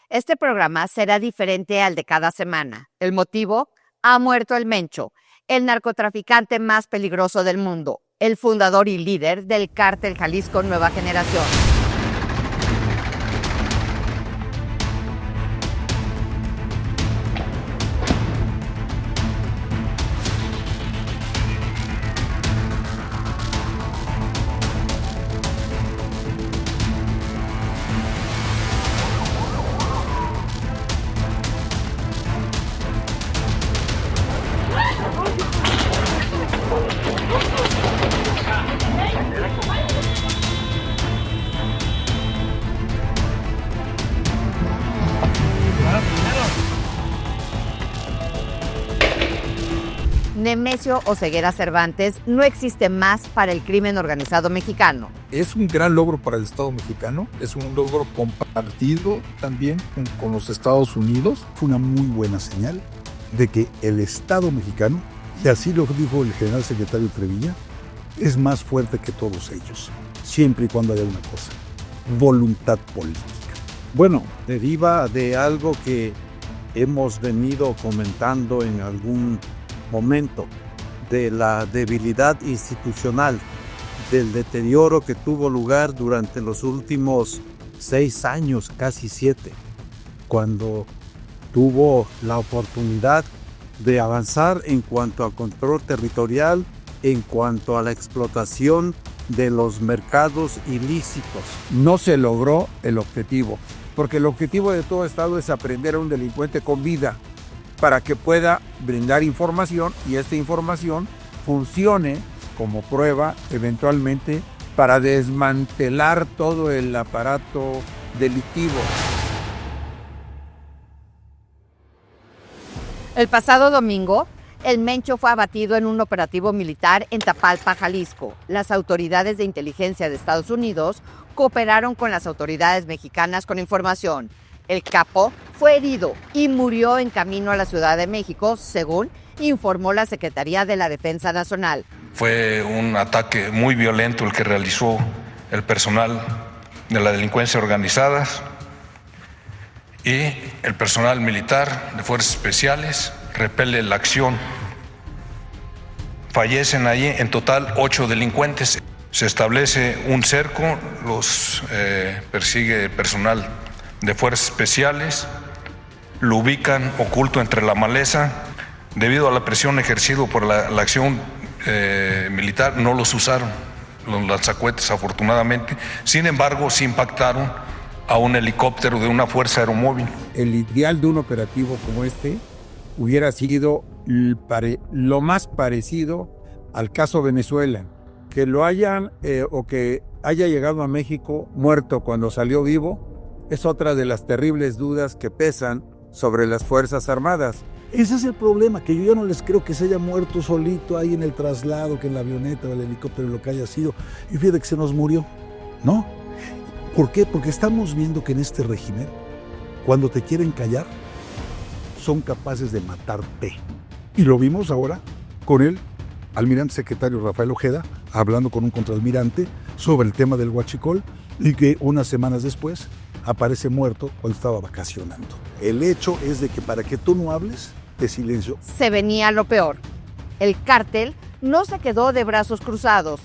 Este programa será diferente al de cada semana. El motivo: ha muerto el Mencho, el narcotraficante más peligroso del mundo, el fundador y líder del Cártel Jalisco Nueva Generación. Nemesio Oseguera Cervantes no existe más para el crimen organizado mexicano. Es un gran logro para el Estado mexicano, es un logro compartido también con los Estados Unidos. Fue una muy buena señal de que el Estado mexicano, y así lo dijo el general secretario Trevilla, es más fuerte que todos ellos, siempre y cuando haya una cosa: voluntad política. Bueno, deriva de algo que hemos venido comentando en algún momento, de la debilidad institucional, del deterioro que tuvo lugar durante los últimos 6 años, casi 7, cuando tuvo la oportunidad de avanzar en cuanto a control territorial, en cuanto a la explotación de los mercados ilícitos. No se logró el objetivo, porque el objetivo de todo Estado es aprender a un delincuente con vida, para que pueda brindar información y esta información funcione como prueba eventualmente para desmantelar todo el aparato delictivo. El pasado domingo, el Mencho fue abatido en un operativo militar en Tapalpa, Jalisco. Las autoridades de inteligencia de Estados Unidos cooperaron con las autoridades mexicanas con información. El capo fue herido y murió en camino a la Ciudad de México, según informó la Secretaría de la Defensa Nacional. Fue un ataque muy violento el que realizó el personal de la delincuencia organizada y el personal militar de Fuerzas Especiales repele la acción. Fallecen allí en total 8 delincuentes. Se establece un cerco, los persigue el personal de Fuerzas Especiales, lo ubican oculto entre la maleza. Debido a la presión ejercida por la acción militar, no los usaron los lanzacohetes, afortunadamente. Sin embargo, sí impactaron a un helicóptero de una fuerza aeromóvil. El ideal de un operativo como este hubiera sido lo más parecido al caso Venezuela, que lo hayan o que haya llegado a México muerto cuando salió vivo. Es otra de las terribles dudas que pesan sobre las Fuerzas Armadas. Ese es el problema, que yo ya no les creo que se haya muerto solito ahí en el traslado, que en la avioneta o el helicóptero, lo que haya sido. Y fíjate que se nos murió, ¿no? ¿Por qué? Porque estamos viendo que en este régimen, cuando te quieren callar, son capaces de matarte. Y lo vimos ahora con el almirante secretario Rafael Ojeda, hablando con un contraalmirante sobre el tema del huachicol, y que unas semanas después aparece muerto cuando estaba vacacionando. El hecho es de que para que tú no hables, te silencio. Se venía lo peor. El cártel no se quedó de brazos cruzados.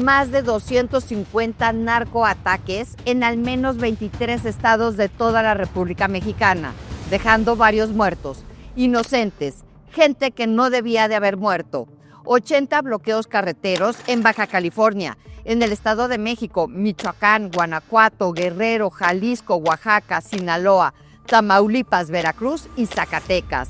Más de 250 narcoataques en al menos 23 estados de toda la República Mexicana, dejando varios muertos, inocentes, gente que no debía de haber muerto. 80 bloqueos carreteros en Baja California, en el Estado de México, Michoacán, Guanajuato, Guerrero, Jalisco, Oaxaca, Sinaloa, Tamaulipas, Veracruz y Zacatecas.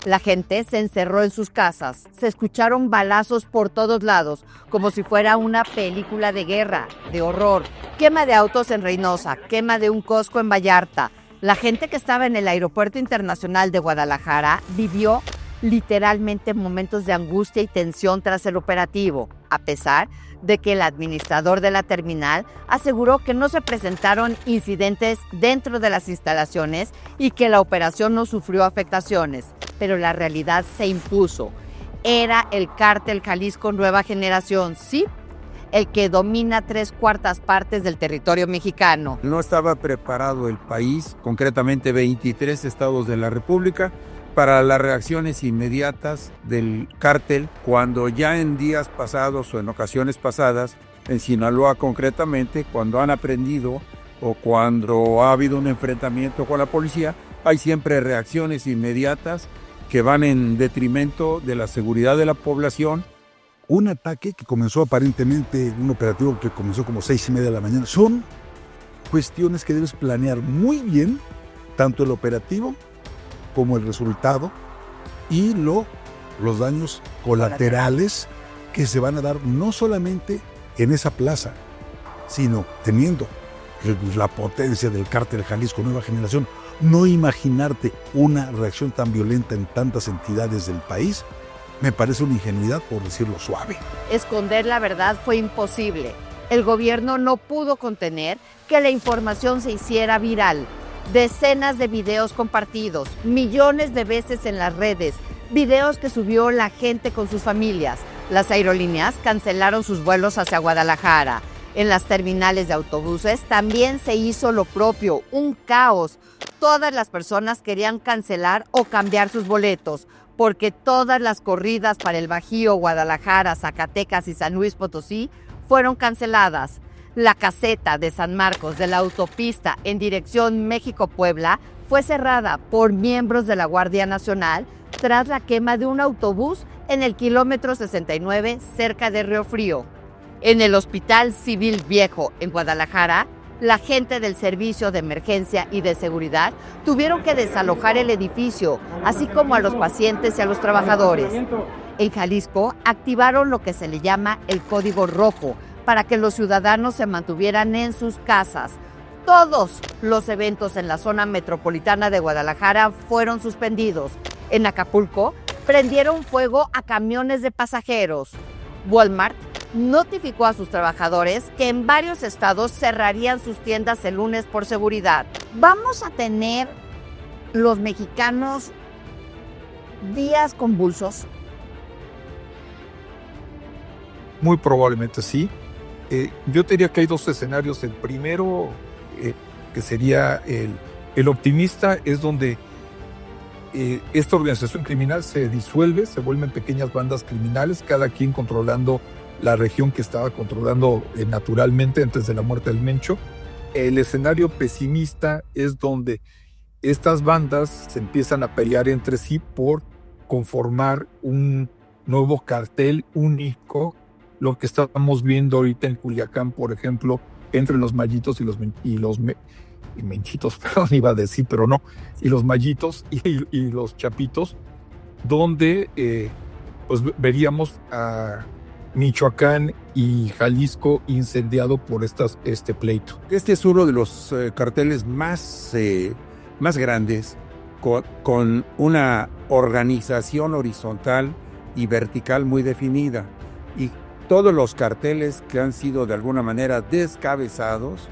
La gente se encerró en sus casas, se escucharon balazos por todos lados, como si fuera una película de guerra, de horror. Quema de autos en Reynosa, quema de un Costco en Vallarta. La gente que estaba en el Aeropuerto Internacional de Guadalajara vivió literalmente momentos de angustia y tensión tras el operativo, a pesar de que el administrador de la terminal aseguró que no se presentaron incidentes dentro de las instalaciones y que la operación no sufrió afectaciones. Pero la realidad se impuso. Era el Cártel Jalisco Nueva Generación, sí, el que domina 3/4 partes del territorio mexicano. No estaba preparado el país, concretamente 23 estados de la República, para las reacciones inmediatas del cártel cuando ya en días pasados o en ocasiones pasadas, en Sinaloa concretamente, cuando han aprendido o cuando ha habido un enfrentamiento con la policía, hay siempre reacciones inmediatas que van en detrimento de la seguridad de la población. Un ataque que comenzó aparentemente, un operativo que comenzó como 6:30 de la mañana, son cuestiones que debes planear muy bien, tanto el operativo como el resultado y los daños colaterales que se van a dar no solamente en esa plaza, sino teniendo la potencia del cártel Jalisco Nueva Generación. No imaginarte una reacción tan violenta en tantas entidades del país me parece una ingenuidad, por decirlo suave. Esconder la verdad fue imposible. El gobierno no pudo contener que la información se hiciera viral. Decenas de videos compartidos, millones de veces en las redes, videos que subió la gente con sus familias. Las aerolíneas cancelaron sus vuelos hacia Guadalajara. En las terminales de autobuses también se hizo lo propio, un caos. Todas las personas querían cancelar o cambiar sus boletos, porque todas las corridas para el Bajío, Guadalajara, Zacatecas y San Luis Potosí fueron canceladas. La caseta de San Marcos de la autopista en dirección México-Puebla fue cerrada por miembros de la Guardia Nacional tras la quema de un autobús en el kilómetro 69 cerca de Río Frío. En el Hospital Civil Viejo en Guadalajara, la gente del Servicio de Emergencia y de Seguridad tuvieron que desalojar el edificio, así como a los pacientes y a los trabajadores. En Jalisco activaron lo que se le llama el Código Rojo para que los ciudadanos se mantuvieran en sus casas. Todos los eventos en la zona metropolitana de Guadalajara fueron suspendidos. En Acapulco prendieron fuego a camiones de pasajeros. Walmart notificó a sus trabajadores que en varios estados cerrarían sus tiendas el lunes por seguridad. ¿Vamos a tener los mexicanos días convulsos? Muy probablemente sí. Yo te diría que hay dos escenarios. El primero, que sería el optimista, es donde esta organización criminal se disuelve, se vuelven pequeñas bandas criminales, cada quien controlando la región que estaba controlando naturalmente antes de la muerte del Mencho. El escenario pesimista es donde estas bandas se empiezan a pelear entre sí por conformar un nuevo cartel único, lo que estamos viendo ahorita en Culiacán, por ejemplo, entre los Mallitos y los Menchitos, perdón, iba a decir, pero no, y los Mallitos y los Chapitos, donde pues veríamos a Michoacán y Jalisco incendiado por este pleito. Este es uno de los carteles más grandes, con una organización horizontal y vertical muy definida. Y todos los carteles que han sido de alguna manera descabezados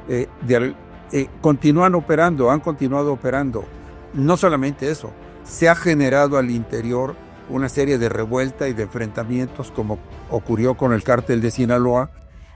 han continuado operando. No solamente eso, se ha generado al interior una serie de revuelta y de enfrentamientos como ocurrió con el cártel de Sinaloa.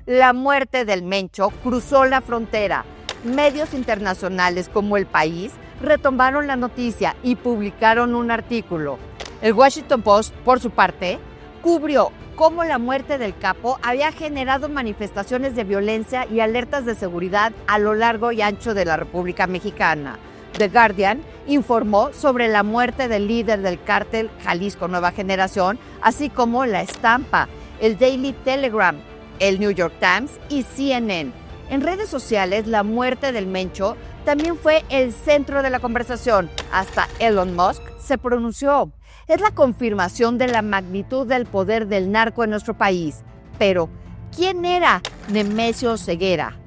La muerte del Mencho cruzó la frontera. Medios internacionales como El País retomaron la noticia y publicaron un artículo. El Washington Post, por su parte, cubrió cómo la muerte del capo había generado manifestaciones de violencia y alertas de seguridad a lo largo y ancho de la República Mexicana. The Guardian informó sobre la muerte del líder del cártel Jalisco Nueva Generación, así como La Estampa, el Daily Telegram, el New York Times y CNN. En redes sociales, la muerte del Mencho también fue el centro de la conversación. Hasta Elon Musk se pronunció. Es la confirmación de la magnitud del poder del narco en nuestro país. Pero, ¿quién era Nemesio Ceguera?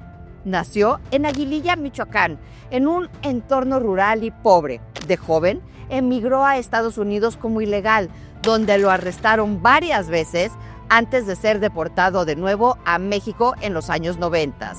Nació en Aguililla, Michoacán, en un entorno rural y pobre. De joven, emigró a Estados Unidos como ilegal, donde lo arrestaron varias veces antes de ser deportado de nuevo a México en los años 90.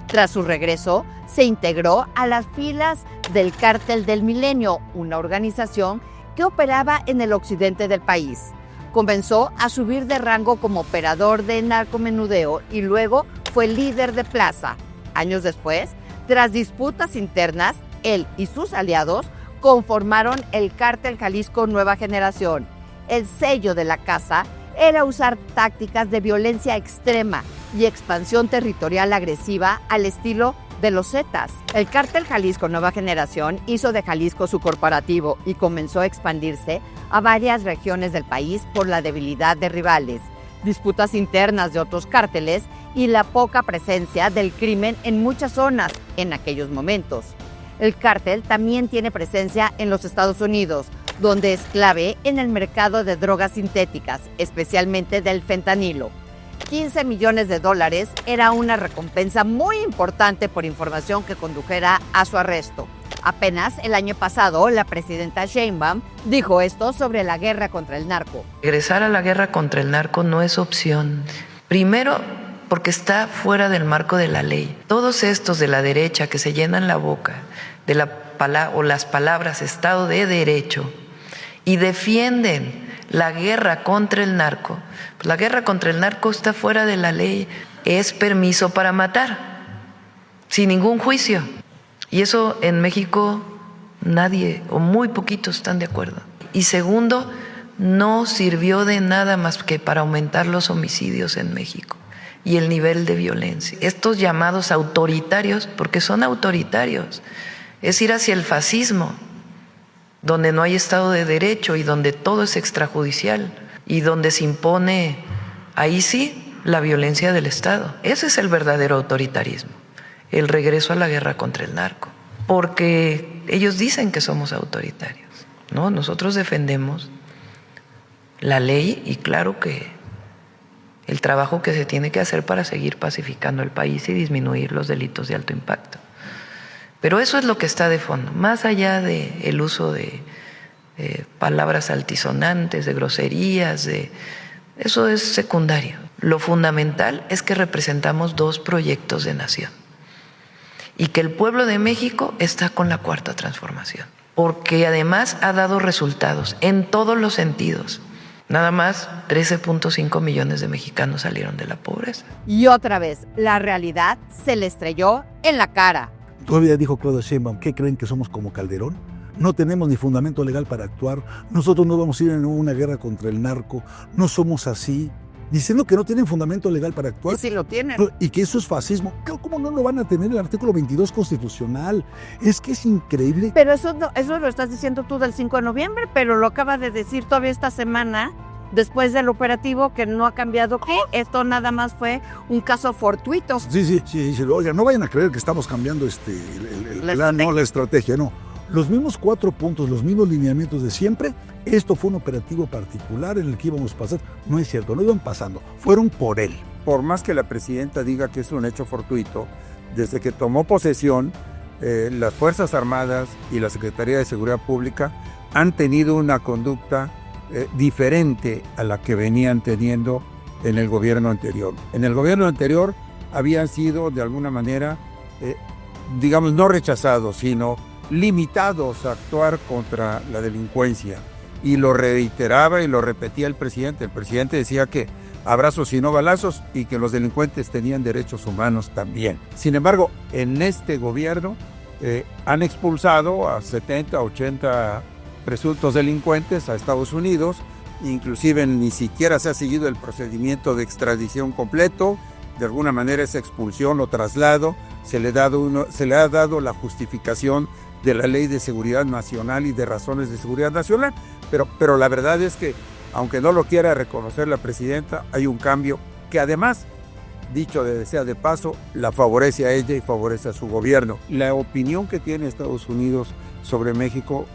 Tras su regreso, se integró a las filas del Cártel del Milenio, una organización que operaba en el occidente del país. Comenzó a subir de rango como operador de narcomenudeo y luego fue líder de plaza. Años después, tras disputas internas, él y sus aliados conformaron el Cártel Jalisco Nueva Generación. El sello de la casa era usar tácticas de violencia extrema y expansión territorial agresiva al estilo de los Zetas. El Cártel Jalisco Nueva Generación hizo de Jalisco su corporativo y comenzó a expandirse a varias regiones del país por la debilidad de rivales, disputas internas de otros cárteles y la poca presencia del crimen en muchas zonas en aquellos momentos. El cártel también tiene presencia en los Estados Unidos, donde es clave en el mercado de drogas sintéticas, especialmente del fentanilo. $15 millones era una recompensa muy importante por información que condujera a su arresto. Apenas el año pasado, la presidenta Sheinbaum dijo esto sobre la guerra contra el narco. Regresar a la guerra contra el narco no es opción. Primero, porque está fuera del marco de la ley. Todos estos de la derecha que se llenan la boca de las palabras Estado de Derecho y defienden la guerra contra el narco. Pues la guerra contra el narco está fuera de la ley. Es permiso para matar, sin ningún juicio. Y eso en México nadie o muy poquitos están de acuerdo. Y segundo, no sirvió de nada más que para aumentar los homicidios en México y el nivel de violencia. Estos llamados autoritarios, porque son autoritarios, es ir hacia el fascismo, donde no hay Estado de Derecho y donde todo es extrajudicial y donde se impone, ahí sí, la violencia del Estado. Ese es el verdadero autoritarismo, el regreso a la guerra contra el narco, porque ellos dicen que somos autoritarios, ¿no? Nosotros defendemos la ley y claro que el trabajo que se tiene que hacer para seguir pacificando el país y disminuir los delitos de alto impacto. Pero eso es lo que está de fondo, más allá del uso de palabras altisonantes, de groserías, eso es secundario. Lo fundamental es que representamos dos proyectos de nación y que el pueblo de México está con la Cuarta Transformación, porque además ha dado resultados en todos los sentidos. Nada más 13.5 millones de mexicanos salieron de la pobreza. Y otra vez, la realidad se le estrelló en la cara. Todavía dijo Claudia Sheinbaum, ¿qué creen que somos como Calderón? No tenemos ni fundamento legal para actuar, nosotros no vamos a ir en una guerra contra el narco, no somos así. Diciendo que no tienen fundamento legal para actuar. Y sí lo tienen. Y que eso es fascismo. ¿Cómo no lo van a tener el artículo 22 constitucional? Es que es increíble. Pero eso lo estás diciendo tú del 5 de noviembre, pero lo acaba de decir todavía esta semana, después del operativo, que no ha cambiado, que esto nada más fue un caso fortuito. Sí. Oiga, no vayan a creer que estamos cambiando el plan, no, la estrategia, no. Los mismos 4 puntos, los mismos lineamientos de siempre, esto fue un operativo particular en el que íbamos a pasar. No es cierto, no iban pasando, fueron por él. Por más que la presidenta diga que es un hecho fortuito, desde que tomó posesión, las Fuerzas Armadas y la Secretaría de Seguridad Pública han tenido una conducta diferente a la que venían teniendo en el gobierno anterior. En el gobierno anterior habían sido de alguna manera, digamos, no rechazados, sino limitados a actuar contra la delincuencia. Y lo reiteraba y lo repetía el presidente. El presidente decía que abrazos y no balazos y que los delincuentes tenían derechos humanos también. Sin embargo, en este gobierno han expulsado a 70, 80 presuntos delincuentes a Estados Unidos, inclusive ni siquiera se ha seguido el procedimiento de extradición completo. De alguna manera esa expulsión o traslado se le ha dado la justificación de la Ley de Seguridad Nacional y de razones de seguridad nacional, pero la verdad es que, aunque no lo quiera reconocer la presidenta, hay un cambio que además, dicho sea de paso, la favorece a ella y favorece a su gobierno. La opinión que tiene Estados Unidos sobre México,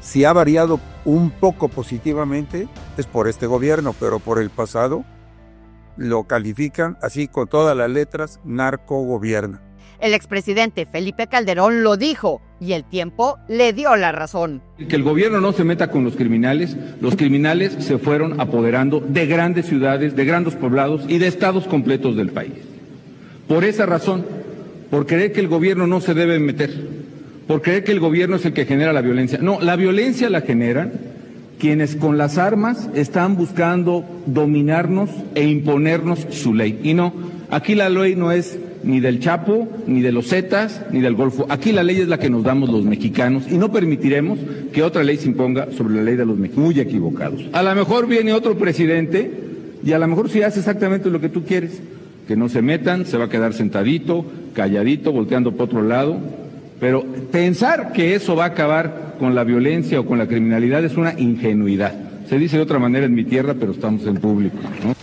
si ha variado un poco positivamente, es por este gobierno, pero por el pasado lo califican así con todas las letras, narcogobierno. El expresidente Felipe Calderón lo dijo y el tiempo le dio la razón. Que el gobierno no se meta con los criminales se fueron apoderando de grandes ciudades, de grandes poblados y de estados completos del país. Por esa razón, por creer que el gobierno no se debe meter, por creer que el gobierno es el que genera la violencia. No, la violencia la generan quienes con las armas están buscando dominarnos e imponernos su ley. Y no, aquí la ley no es ni del Chapo, ni de los Zetas, ni del Golfo. Aquí la ley es la que nos damos los mexicanos y no permitiremos que otra ley se imponga sobre la ley de los mexicanos. Muy equivocados. A lo mejor viene otro presidente y a lo mejor sí hace exactamente lo que tú quieres. Que no se metan, se va a quedar sentadito, calladito, volteando para otro lado. Pero pensar que eso va a acabar con la violencia o con la criminalidad es una ingenuidad. Se dice de otra manera en mi tierra, pero estamos en público, ¿no?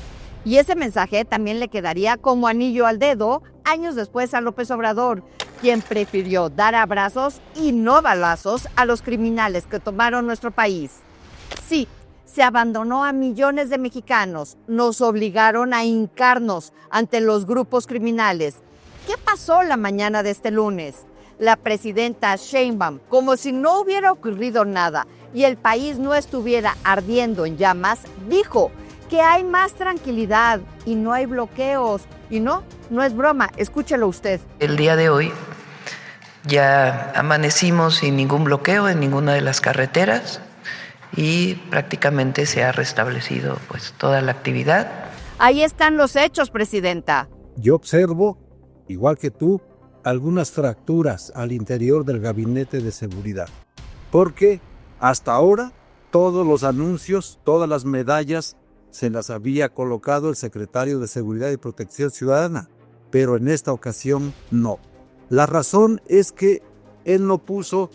Y ese mensaje también le quedaría como anillo al dedo años después a López Obrador, quien prefirió dar abrazos y no balazos a los criminales que tomaron nuestro país. Sí, se abandonó a millones de mexicanos, nos obligaron a hincarnos ante los grupos criminales. ¿Qué pasó la mañana de este lunes? La presidenta Sheinbaum, como si no hubiera ocurrido nada y el país no estuviera ardiendo en llamas, dijo que hay más tranquilidad y no hay bloqueos. Y no es broma, escúchelo usted. El día de hoy ya amanecimos sin ningún bloqueo en ninguna de las carreteras y prácticamente se ha restablecido pues toda la actividad. Ahí están los hechos, presidenta. Yo observo, igual que tú, algunas fracturas al interior del gabinete de seguridad, porque hasta ahora todos los anuncios, todas las medallas se las había colocado el secretario de Seguridad y Protección Ciudadana, pero en esta ocasión no. La razón es que él no puso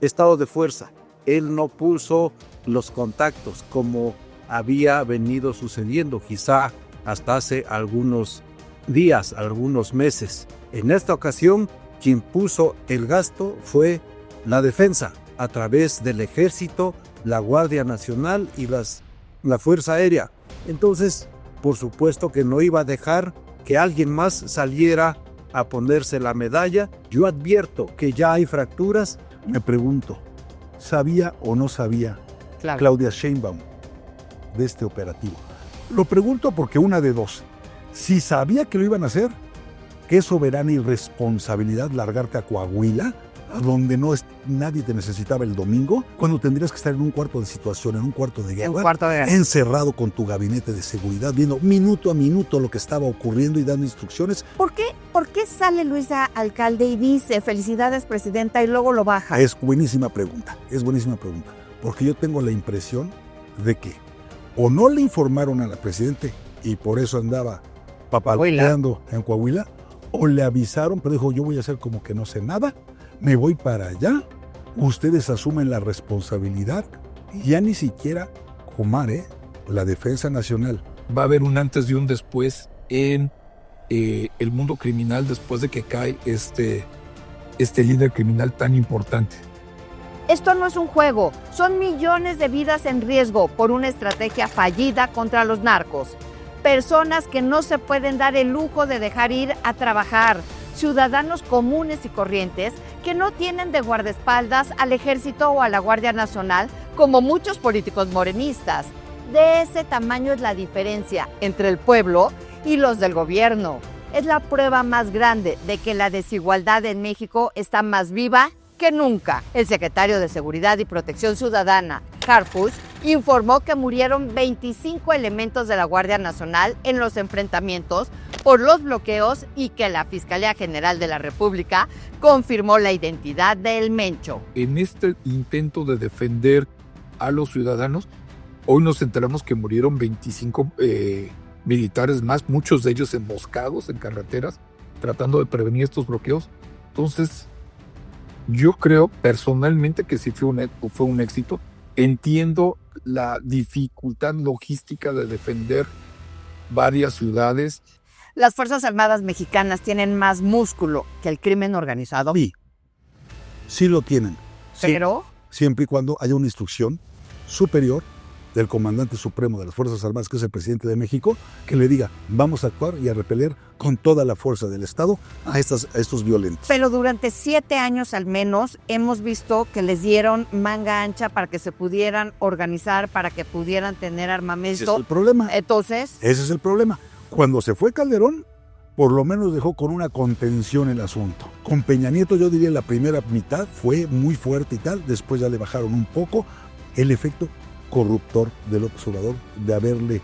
estado de fuerza, él no puso los contactos como había venido sucediendo quizá hasta hace algunos días, algunos meses. En esta ocasión, quien puso el gasto fue la defensa a través del Ejército, la Guardia Nacional y la Fuerza Aérea. Entonces, por supuesto que no iba a dejar que alguien más saliera a ponerse la medalla. Yo advierto que ya hay fracturas. Me pregunto, ¿sabía o no sabía Claro. Claudia Sheinbaum de este operativo? Lo pregunto porque una de dos. Si sabía que lo iban a hacer, qué soberana irresponsabilidad largarte a Coahuila, a donde nadie te necesitaba el domingo, cuando tendrías que estar en un cuarto de situación, en un cuarto de guerra, encerrado con tu gabinete de seguridad, viendo minuto a minuto lo que estaba ocurriendo y dando instrucciones. ¿Por qué sale Luisa Alcalde y dice felicidades, presidenta, y luego lo baja? Es buenísima pregunta, porque yo tengo la impresión de que o no le informaron a la presidenta y por eso andaba papaloteando en Coahuila, o le avisaron, pero dijo, yo voy a hacer como que no sé nada, me voy para allá, ustedes asumen la responsabilidad, y ya ni siquiera Comar, la Defensa Nacional. Va a haber un antes y un después en el mundo criminal después de que cae este líder criminal tan importante. Esto no es un juego, son millones de vidas en riesgo por una estrategia fallida contra los narcos. Personas que no se pueden dar el lujo de dejar ir a trabajar, ciudadanos comunes y corrientes que no tienen de guardaespaldas al Ejército o a la Guardia Nacional como muchos políticos morenistas. De ese tamaño es la diferencia entre el pueblo y los del gobierno. Es la prueba más grande de que la desigualdad en México está más viva que nunca. El secretario de Seguridad y Protección Ciudadana, Harfuch, informó que murieron 25 elementos de la Guardia Nacional en los enfrentamientos por los bloqueos y que la Fiscalía General de la República confirmó la identidad del Mencho. En este intento de defender a los ciudadanos, hoy nos enteramos que murieron 25 militares más, muchos de ellos emboscados en carreteras, tratando de prevenir estos bloqueos. Entonces, yo creo personalmente que sí fue un éxito. Entiendo la dificultad logística de defender varias ciudades. Las Fuerzas Armadas mexicanas tienen más músculo que el crimen organizado. Sí lo tienen. Pero Siempre y cuando haya una instrucción superior del comandante supremo de las Fuerzas Armadas, que es el presidente de México, que le diga, vamos a actuar y a repeler con toda la fuerza del Estado a estos violentos. Pero durante 7 años al menos hemos visto que les dieron manga ancha para que se pudieran organizar, para que pudieran tener armamento. Ese es el problema. Entonces, Ese es el problema. Cuando se fue Calderón, por lo menos dejó con una contención el asunto. Con Peña Nieto, yo diría, la primera mitad fue muy fuerte y tal, después ya le bajaron un poco. El efecto corruptor de López Obrador de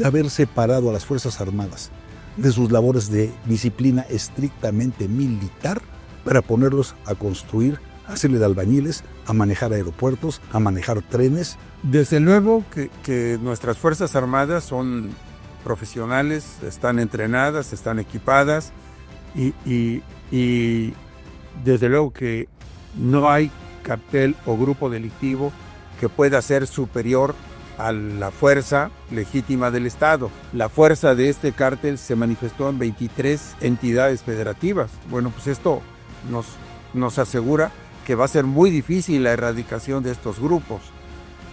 haber separado a las Fuerzas Armadas de sus labores de disciplina estrictamente militar para ponerlos a construir, a hacerle de albañiles, a manejar aeropuertos, a manejar trenes. Desde luego que nuestras Fuerzas Armadas son profesionales, están entrenadas, están equipadas y desde luego que no hay cartel o grupo delictivo que pueda ser superior a la fuerza legítima del Estado. La fuerza de este cártel se manifestó en 23 entidades federativas. Bueno, pues esto nos asegura que va a ser muy difícil la erradicación de estos grupos.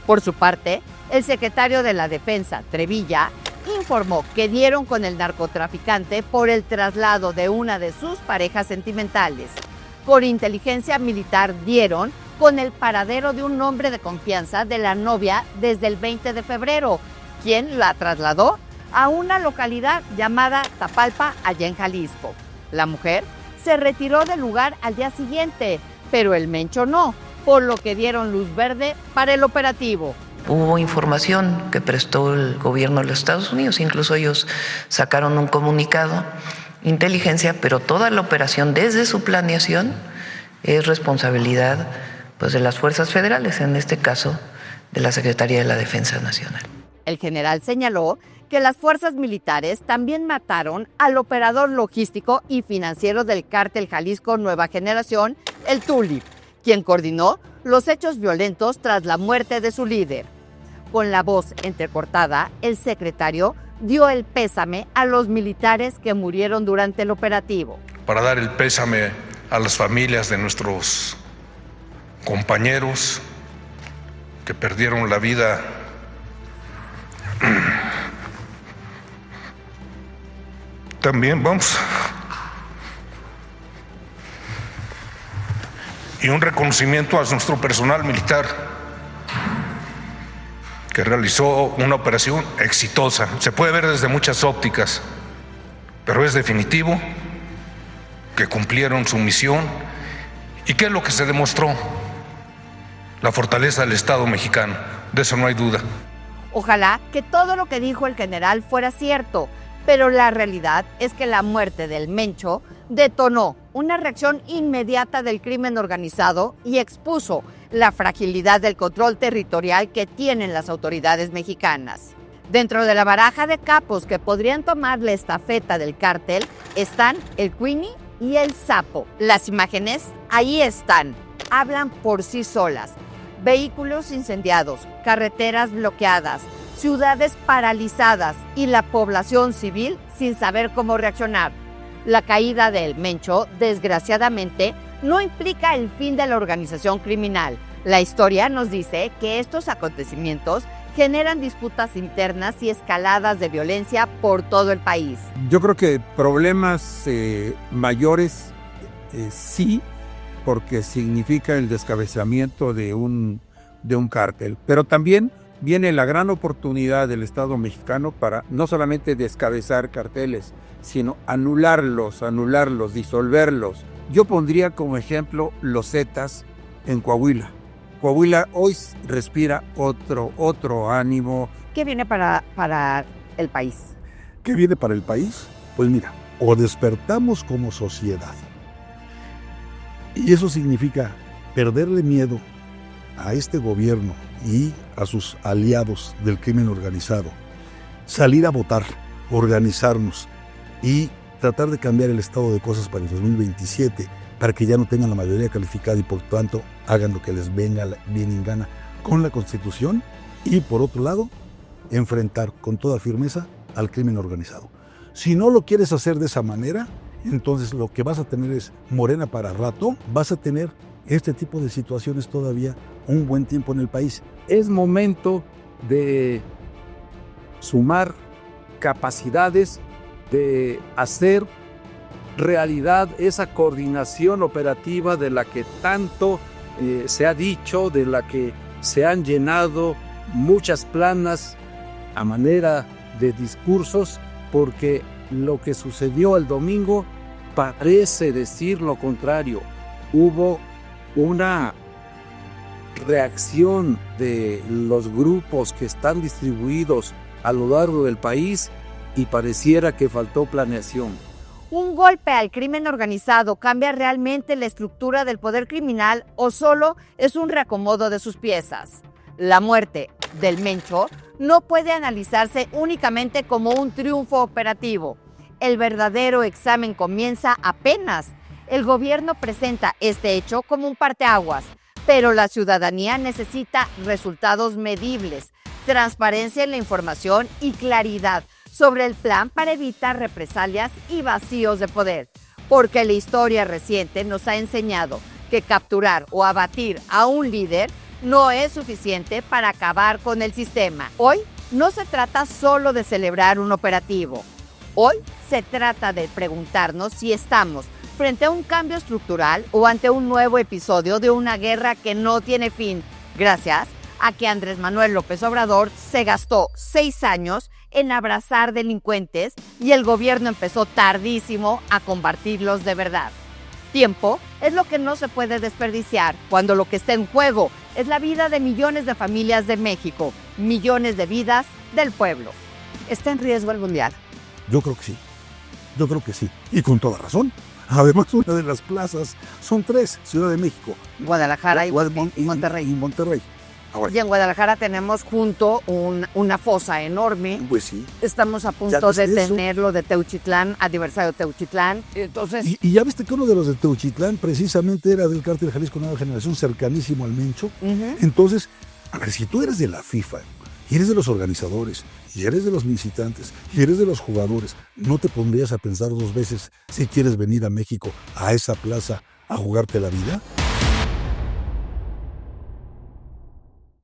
Por su parte, el secretario de la Defensa, Trevilla, informó que dieron con el narcotraficante por el traslado de una de sus parejas sentimentales. Por inteligencia militar dieron con el paradero de un hombre de confianza de la novia desde el 20 de febrero, quien la trasladó a una localidad llamada Tapalpa, allá en Jalisco. La mujer se retiró del lugar al día siguiente, pero el mencho no, por lo que dieron luz verde para el operativo. Hubo información que prestó el gobierno de los Estados Unidos, incluso ellos sacaron un comunicado, inteligencia, pero toda la operación desde su planeación es responsabilidad pues, de las fuerzas federales, en este caso de la Secretaría de la Defensa Nacional. El general señaló que las fuerzas militares también mataron al operador logístico y financiero del cártel Jalisco Nueva Generación, el Tulip, quien coordinó los hechos violentos tras la muerte de su líder. Con la voz entrecortada, el secretario dio el pésame a los militares que murieron durante el operativo. Para dar el pésame a las familias de nuestros compañeros que perdieron la vida también y un reconocimiento a nuestro personal militar que realizó una operación exitosa. Se puede ver desde muchas ópticas, pero es definitivo que cumplieron su misión. ¿Y qué es lo que se demostró? La fortaleza del Estado mexicano, de eso no hay duda. Ojalá que todo lo que dijo el general fuera cierto, pero la realidad es que la muerte del mencho detonó una reacción inmediata del crimen organizado y expuso la fragilidad del control territorial que tienen las autoridades mexicanas. Dentro de la baraja de capos que podrían tomar la estafeta del cártel están el Queenie y el Sapo. Las imágenes ahí están, hablan por sí solas. Vehículos incendiados, carreteras bloqueadas, ciudades paralizadas y la población civil sin saber cómo reaccionar. La caída del mencho, desgraciadamente, no implica el fin de la organización criminal. La historia nos dice que estos acontecimientos generan disputas internas y escaladas de violencia por todo el país. Yo creo que problemas mayores sí, porque significa el descabezamiento de un cártel, pero también viene la gran oportunidad del Estado mexicano para no solamente descabezar carteles, sino anularlos, disolverlos. Yo pondría como ejemplo los Zetas en Coahuila. Coahuila hoy respira otro ánimo. ¿Qué viene para el país? ¿Qué viene para el país? Pues mira, o despertamos como sociedad. Y eso significa perderle miedo a este gobierno y a sus aliados del crimen organizado. Salir a votar, organizarnos y tratar de cambiar el estado de cosas para el 2027, para que ya no tengan la mayoría calificada y por tanto hagan lo que les venga bien en gana con la Constitución, y por otro lado, enfrentar con toda firmeza al crimen organizado. Si no lo quieres hacer de esa manera, entonces lo que vas a tener es Morena para rato, vas a tener este tipo de situaciones todavía un buen tiempo en el país. Es momento de sumar capacidades, de hacer realidad esa coordinación operativa de la que tanto se ha dicho, de la que se han llenado muchas planas a manera de discursos, porque lo que sucedió el domingo parece decir lo contrario. Hubo una reacción de los grupos que están distribuidos a lo largo del país y pareciera que faltó planeación. ¿Un golpe al crimen organizado cambia realmente la estructura del poder criminal o solo es un reacomodo de sus piezas? La muerte del Mencho no puede analizarse únicamente como un triunfo operativo. El verdadero examen comienza apenas. El gobierno presenta este hecho como un parteaguas, pero la ciudadanía necesita resultados medibles, transparencia en la información y claridad sobre el plan para evitar represalias y vacíos de poder, porque la historia reciente nos ha enseñado que capturar o abatir a un líder no es suficiente para acabar con el sistema. Hoy no se trata solo de celebrar un operativo. Hoy se trata de preguntarnos si estamos frente a un cambio estructural o ante un nuevo episodio de una guerra que no tiene fin, gracias a que Andrés Manuel López Obrador se gastó 6 años en abrazar delincuentes y el gobierno empezó tardísimo a combatirlos de verdad. Tiempo es lo que no se puede desperdiciar cuando lo que está en juego es la vida de millones de familias de México, millones de vidas del pueblo. ¿Está en riesgo el mundial? Yo creo que sí. Yo creo que sí. Y con toda razón. Además, una de las plazas son 3, Ciudad de México, Guadalajara y Monterrey. Y Monterrey. Ahora, Y en Guadalajara tenemos junto una fosa enorme. pues sí. Estamos a punto ¿Ya de viste eso? tener lo de Teuchitlán, aniversario de Teuchitlán. Entonces, Y ya viste que uno de los de Teuchitlán precisamente era del Cártel Jalisco Nueva Generación, cercanísimo al Mencho. Entonces, a ver, si tú eres de la FIFA, y eres de los organizadores, y eres de los visitantes, y eres de los jugadores, ¿no te pondrías a pensar 2 veces si quieres venir a México, a esa plaza, a jugarte la vida?